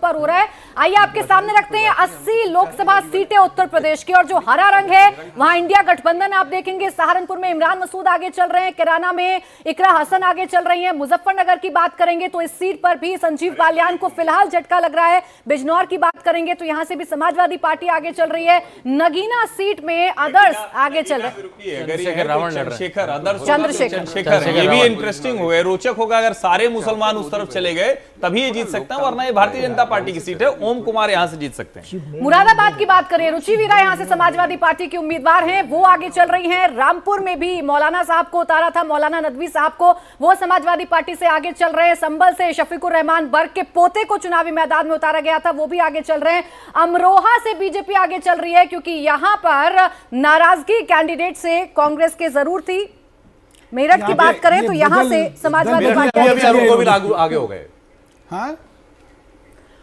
पर हो रहा है। आइए आपके सामने रखते हैं 80 लोकसभा सीटें उत्तर प्रदेश की, और जो हरा रंग है वहां इंडिया गठबंधन आप देखेंगे। सहारनपुर में इमरान मसूद आगे चल रहे हैं, किराना में इकरा हसन आगे चल रही हैं। मुजफ्फरनगर की बात करेंगे तो इस सीट पर भी संजीव बालियान को फिलहाल झटका लग रहा है। बिजनौर की बात करेंगे तो यहां से भी समाजवादी पार्टी आगे चल रही है। नगीना सीट में आदर्श आगे चल रहे चंद्रशेखर, ये भी इंटरेस्टिंग हो गया, रोचक होगा अगर सारे मुसलमान उस तरफ चले गए तभी ये जीत सकते हैं, वरना ये भारतीय जनता पार्टी की सीट है। ओम कुमार यहां से जीत सकते हैं। मुरादाबाद की बात करें, रुचि वीरा यहां से समाजवादी पार्टी की उम्मीदवार हैं, वो आगे चल रही हैं। रामपुर में भी मौलाना साहब को उतारा था, मौलाना नदवी साहब को, वो समाजवादी पार्टी से आगे चल रहे हैं। संभल से शफीकुर रहमान बर्क के पोते को चुनावी मैदान में उतारा गया था, वो भी आगे चल रहे हैं। अमरोहा से बीजेपी आगे चल रही है, क्योंकि यहां पर नाराजगी कैंडिडेट से कांग्रेस के जरूर थी। मेरठ की बात करें तो यहां से समाजवादी पार्टी आगे हो गए। हाँ?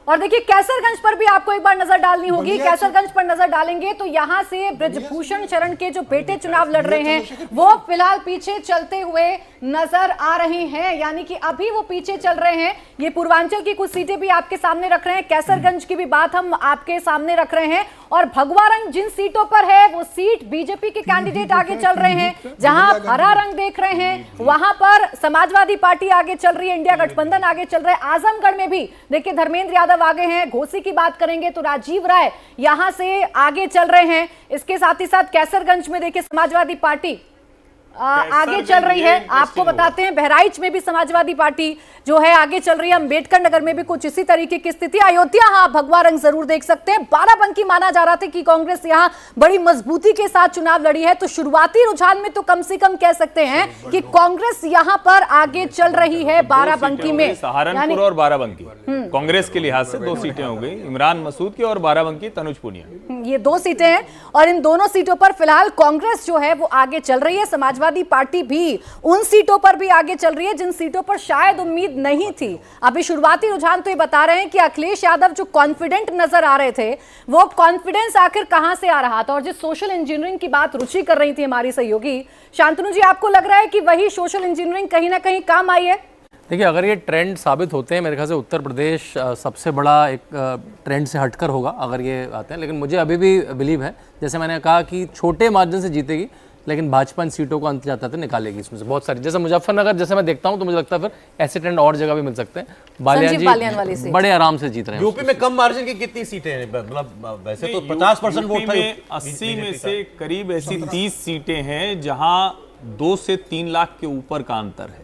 और देखिए कैसरगंज पर भी आपको एक बार नजर डालनी होगी। कैसरगंज पर नजर डालेंगे तो यहां से ब्रजभूषण शरण के जो बेटे चुनाव लड़ रहे हैं वो फिलहाल पीछे चलते हुए नजर आ रहे हैं, यानी कि अभी वो पीछे चल रहे हैं। ये पूर्वांचल की कुछ सीटें भी आपके सामने रख रहे हैं, कैसरगंज की भी बात हम आपके सामने रख रहे हैं। और भगवा रंग जिन सीटों पर है वो सीट बीजेपी के कैंडिडेट आगे चल रहे हैं। जहां आप हरा रंग देख रहे हैं वहां पर समाजवादी पार्टी आगे चल रही है, इंडिया गठबंधन आगे चल रहा है। आजमगढ़ में भी देखिए धर्मेंद्र यादव आगे हैं। घोसी की बात करेंगे तो राजीव राय यहां से आगे चल रहे हैं। इसके साथ ही साथ कैसरगंज में देखिए समाजवादी पार्टी आगे चल रही है। आपको बताते हैं बहराइच में भी समाजवादी पार्टी जो है आगे चल रही है। अंबेडकर नगर में भी कुछ इसी तरीके की स्थिति। अयोध्या हाँ भगवा रंग जरूर देख सकते हैं। बाराबंकी माना जा रहा था कि कांग्रेस यहां बड़ी मजबूती के साथ चुनाव लड़ी है, तो शुरुआती रुझान में तो कम से कम कह सकते हैं कि कांग्रेस यहां पर आगे चल रही है। बाराबंकी में सहारनपुर और बाराबंकी कांग्रेस के लिहाज से 2 सीटें हो गई, इमरान मसूद की, और बाराबंकी तनुज पुनिया। ये 2 सीटें हैं और इन दोनों सीटों पर फिलहाल कांग्रेस जो है वो आगे चल रही है। समाजवादी पार्टी भी उन सीटों पर भी आगे चल रही है जिन सीटों पर शायद उम्मीद नहीं थी। अभी शुरुआती रुझान तो ये बता रहे हैं कि अखिलेश यादव जो कॉन्फिडेंट नजर आ रहे थे वो कॉन्फिडेंस आखिर कहां से आ रहा था। और जिस सोशल इंजीनियरिंग की बात रुचि कर रही थी हमारी सहयोगी शांतनु जी, आपको लग रहा है कि वही सोशल इंजीनियरिंग कहीं ना कहीं काम आई है? देखिए, अगर ये ट्रेंड साबित होते हैं, मेरे ख्याल से उत्तर प्रदेश सबसे बड़ा एक ट्रेंड से हटकर होगा अगर ये आते हैं। लेकिन मुझे अभी भी बिलीव है, जैसे मैंने कहा कि छोटे मार्जिन से जीतेगी, लेकिन भाजपा इन सीटों को अंत जाता निकालेगी इसमें से बहुत सारी। जैसे मुजफ्फरनगर जैसे मैं देखता हूं तो मुझे लगता है फिर ऐसे ट्रेंड और जगह भी मिल सकते हैं। बालियान जी बड़े आराम से जीत रहे हैं। यूपी में कम मार्जिन की कितनी सीटें हैं? मतलब वैसे तो 50% वोट था। 80 में से करीब ऐसी 30 सीटें हैं जहां 2 से 3 लाख के ऊपर का अंतर है।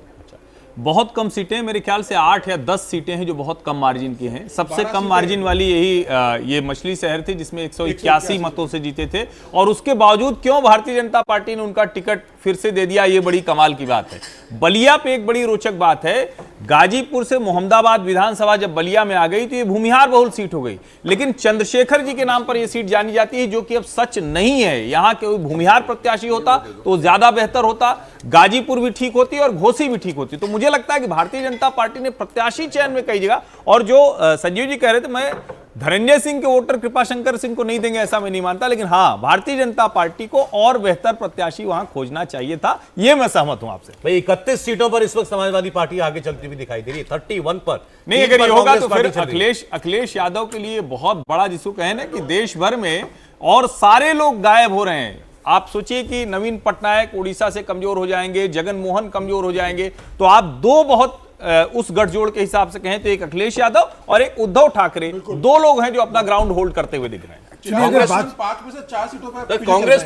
बहुत कम सीटें, मेरे ख्याल से 8 या 10 सीटें हैं जो बहुत कम मार्जिन की हैं। सबसे कम मार्जिन वाली यही ये मछली शहर थी जिसमें 181 मतों से जीते थे, और उसके बावजूद क्यों भारतीय जनता पार्टी ने उनका टिकट फिर से दे दिया, ये बड़ी कमाल की बात है। बलिया पे एक बड़ी रोचक बात है, गाजीपुर से मोहम्मदाबाद विधानसभा जब बलिया में आ गई तो ये भूमिहार बहुल सीट हो गई, लेकिन चंद्रशेखर जी के नाम पर यह सीट जानी जाती है, जो कि अब सच नहीं है। यहाँ के भूमिहार प्रत्याशी होता तो ज्यादा बेहतर होता, गाजीपुर भी ठीक होती और घोसी भी ठीक होती। तो मुझे लगता है कि भारतीय जनता पार्टी ने प्रत्याशी चयन में कई जगह, और जो संजीव जी कह रहे थे, मैं धनंजय सिंह के वोटर कृपाशंकर सिंह को नहीं देंगे ऐसा मैं नहीं मानता, लेकिन हाँ भारतीय जनता पार्टी को और बेहतर प्रत्याशी वहां खोजना चाहिए था, ये मैं सहमत हूं आपसे। भाई 31 सीटों पर इस वक्त समाजवादी पार्टी आगे चलती हुई दिखाई दे रही है, 31 पर नहीं। अगर ये होगा तो फिर अखिलेश यादव के लिए बहुत बड़ा, जिसको कहें ना कि देश भर में और सारे लोग गायब हो रहे हैं। आप सोचिए कि नवीन पटनायक उड़ीसा से कमजोर हो जाएंगे, जगन मोहन कमजोर हो जाएंगे, तो आप 2 बहुत उस गठजोड़ के हिसाब से कहें तो एक अखिलेश यादव और एक उद्धव ठाकरे, 2 लोग हैं जो अपना ग्राउंड होल्ड करते हुए दिख रहे हैं। कांग्रेस 5 में से 4 सीटों पर कांग्रेस